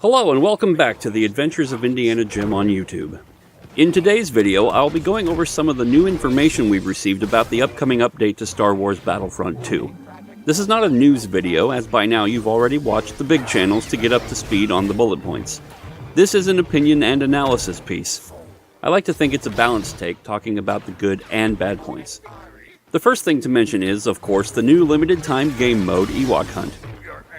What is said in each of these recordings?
Hello and welcome back to the Adventures of Indiana Jim on YouTube. In today's video, I'll be going over some of the new information we've received about the upcoming update to Star Wars Battlefront 2. This is not a news video, as by now you've already watched the big channels to get up to speed on the bullet points. This is an opinion and analysis piece. I like to think it's a balanced take, talking about the good and bad points. The first thing to mention is, of course, the new limited-time game mode, Ewok Hunt.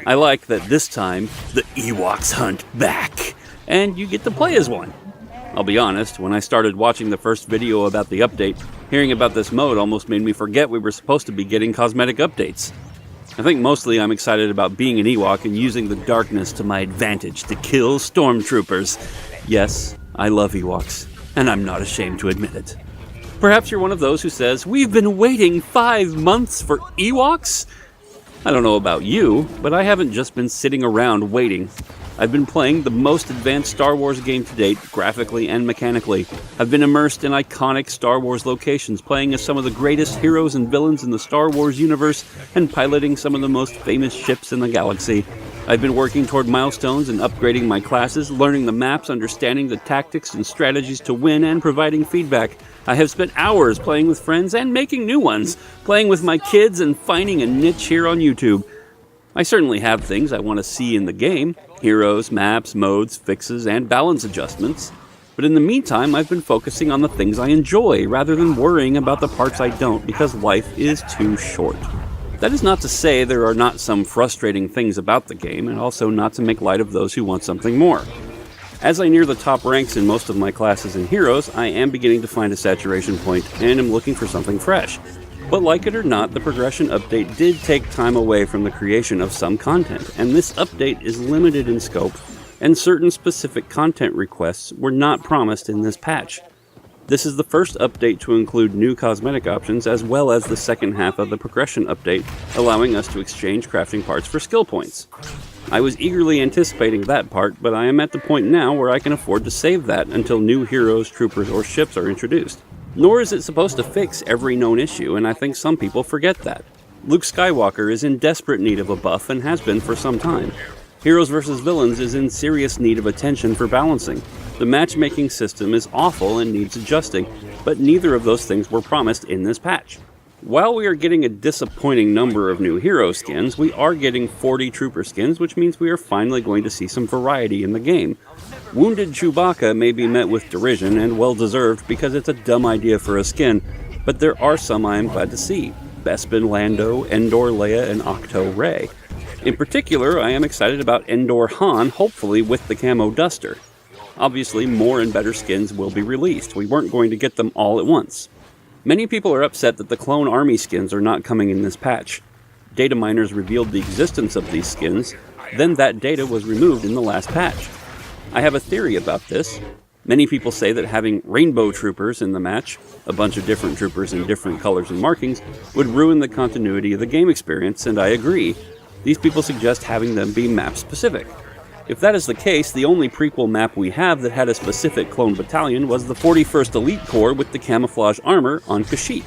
I like that this time, the Ewoks hunt back, and you get to play as one. I'll be honest, when I started watching the first video about the update, hearing about this mode almost made me forget we were supposed to be getting cosmetic updates. I think mostly I'm excited about being an Ewok and using the darkness to my advantage to kill stormtroopers. Yes, I love Ewoks, and I'm not ashamed to admit it. Perhaps you're one of those who says, "We've been waiting 5 months for Ewoks?" I don't know about you, but I haven't just been sitting around waiting. I've been playing the most advanced Star Wars game to date, graphically and mechanically. I've been immersed in iconic Star Wars locations, playing as some of the greatest heroes and villains in the Star Wars universe, and piloting some of the most famous ships in the galaxy. I've been working toward milestones and upgrading my classes, learning the maps, understanding the tactics and strategies to win, and providing feedback. I have spent hours playing with friends and making new ones, playing with my kids and finding a niche here on YouTube. I certainly have things I want to see in the game: heroes, maps, modes, fixes, and balance adjustments. But in the meantime, I've been focusing on the things I enjoy, rather than worrying about the parts I don't, because life is too short. That is not to say there are not some frustrating things about the game, and also not to make light of those who want something more. As I near the top ranks in most of my classes and heroes, I am beginning to find a saturation point, and am looking for something fresh. But like it or not, the progression update did take time away from the creation of some content, and this update is limited in scope, and certain specific content requests were not promised in this patch. This is the first update to include new cosmetic options, as well as the second half of the progression update, allowing us to exchange crafting parts for skill points. I was eagerly anticipating that part, but I am at the point now where I can afford to save that until new heroes, troopers, or ships are introduced. Nor is it supposed to fix every known issue, and I think some people forget that. Luke Skywalker is in desperate need of a buff and has been for some time. Heroes vs. Villains is in serious need of attention for balancing. The matchmaking system is awful and needs adjusting, but neither of those things were promised in this patch. While we are getting a disappointing number of new hero skins, we are getting 40 trooper skins, which means we are finally going to see some variety in the game. Wounded Chewbacca may be met with derision, and well-deserved, because it's a dumb idea for a skin, but there are some I am glad to see: Bespin Lando, Endor Leia, and Octo Rey. In particular, I am excited about Endor Han, hopefully with the camo duster. Obviously, more and better skins will be released. We weren't going to get them all at once. Many people are upset that the Clone Army skins are not coming in this patch. Data miners revealed the existence of these skins, then that data was removed in the last patch. I have a theory about this. Many people say that having rainbow troopers in the match, a bunch of different troopers in different colors and markings, would ruin the continuity of the game experience, and I agree. These people suggest having them be map-specific. If that is the case, the only prequel map we have that had a specific clone battalion was the 41st Elite Corps with the camouflage armor on Kashyyyk.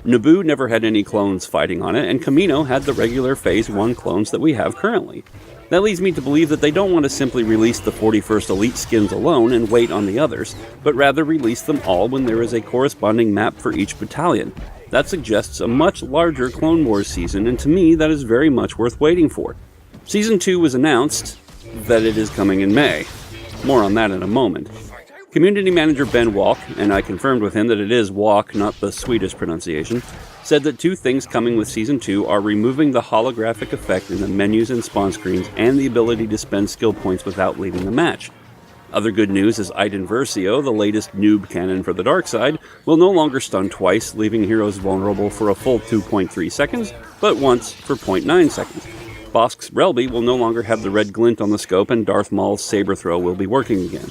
Naboo never had any clones fighting on it, and Kamino had the regular Phase 1 clones that we have currently. That leads me to believe that they don't want to simply release the 41st Elite skins alone and wait on the others, but rather release them all when there is a corresponding map for each battalion. That suggests a much larger Clone Wars season, and to me that is very much worth waiting for. Season 2 was announced that it is coming in May. More on that in a moment. Community manager Ben Walk, and I confirmed with him that it is Walk, not the Swedish pronunciation, said that two things coming with Season 2 are removing the holographic effect in the menus and spawn screens, and the ability to spend skill points without leaving the match. Other good news is Iden Versio, the latest noob cannon for the dark side, will no longer stun twice, leaving heroes vulnerable for a full 2.3 seconds, but once for 0.9 seconds. Bosk's Relby will no longer have the red glint on the scope, and Darth Maul's saber throw will be working again.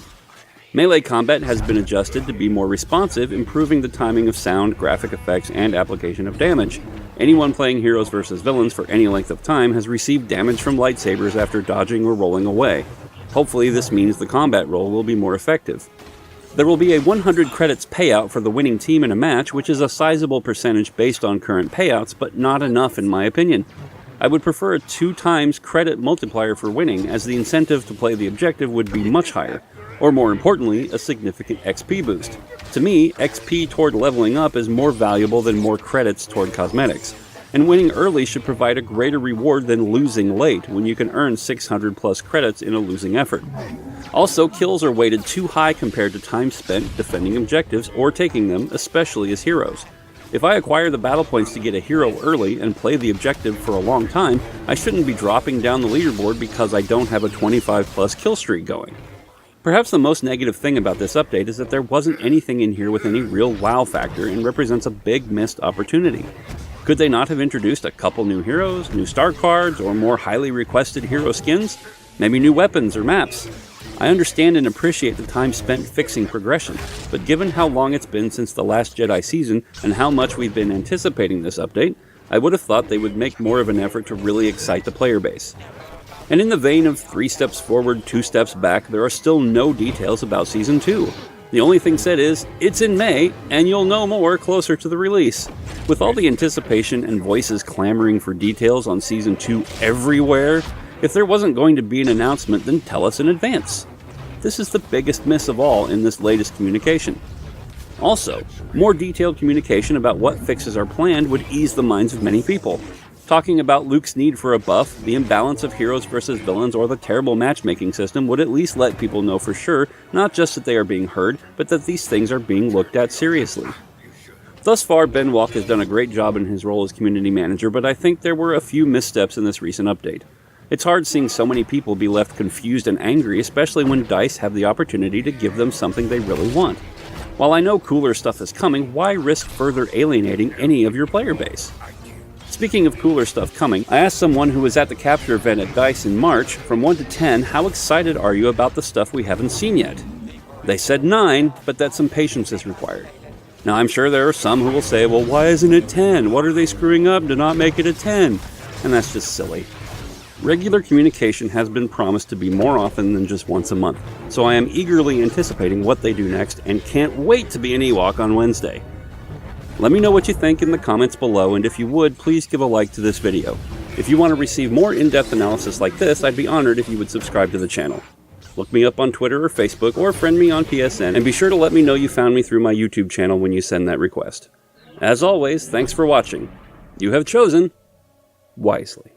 Melee combat has been adjusted to be more responsive, improving the timing of sound, graphic effects, and application of damage. Anyone playing heroes versus villains for any length of time has received damage from lightsabers after dodging or rolling away. Hopefully this means the combat roll will be more effective. There will be a 100 credits payout for the winning team in a match, which is a sizable percentage based on current payouts, but not enough in my opinion. I would prefer a 2 times credit multiplier for winning, as the incentive to play the objective would be much higher, or more importantly, a significant XP boost. To me, XP toward leveling up is more valuable than more credits toward cosmetics, and winning early should provide a greater reward than losing late, when you can earn 600 plus credits in a losing effort. Also, kills are weighted too high compared to time spent defending objectives or taking them, especially as heroes. If I acquire the battle points to get a hero early and play the objective for a long time, I shouldn't be dropping down the leaderboard because I don't have a 25 plus kill streak going. Perhaps the most negative thing about this update is that there wasn't anything in here with any real wow factor and represents a big missed opportunity. Could they not have introduced a couple new heroes, new star cards, or more highly requested hero skins? Maybe new weapons or maps? I understand and appreciate the time spent fixing progression, but given how long it's been since the last Jedi season and how much we've been anticipating this update, I would have thought they would make more of an effort to really excite the player base. And in the vein of 3 steps forward, 2 steps back, there are still no details about Season 2. The only thing said is, it's in May, and you'll know more closer to the release. With all the anticipation and voices clamoring for details on Season 2 everywhere, if there wasn't going to be an announcement, then tell us in advance. This is the biggest miss of all in this latest communication. Also, more detailed communication about what fixes are planned would ease the minds of many people. Talking about Luke's need for a buff, the imbalance of heroes versus villains, or the terrible matchmaking system would at least let people know for sure, not just that they are being heard, but that these things are being looked at seriously. Thus far, Ben Walk has done a great job in his role as community manager, but I think there were a few missteps in this recent update. It's hard seeing so many people be left confused and angry, especially when DICE have the opportunity to give them something they really want. While I know cooler stuff is coming, why risk further alienating any of your player base? Speaking of cooler stuff coming, I asked someone who was at the capture event at DICE in March, from 1 to 10, how excited are you about the stuff we haven't seen yet? They said 9, but that some patience is required. Now I'm sure there are some who will say, well, why isn't it 10? What are they screwing up to not make it a 10? And that's just silly. Regular communication has been promised to be more often than just once a month, so I am eagerly anticipating what they do next and can't wait to be an Ewok on Wednesday. Let me know what you think in the comments below, and if you would, please give a like to this video. If you want to receive more in-depth analysis like this, I'd be honored if you would subscribe to the channel. Look me up on Twitter or Facebook, or friend me on PSN, and be sure to let me know you found me through my YouTube channel when you send that request. As always, thanks for watching. You have chosen wisely.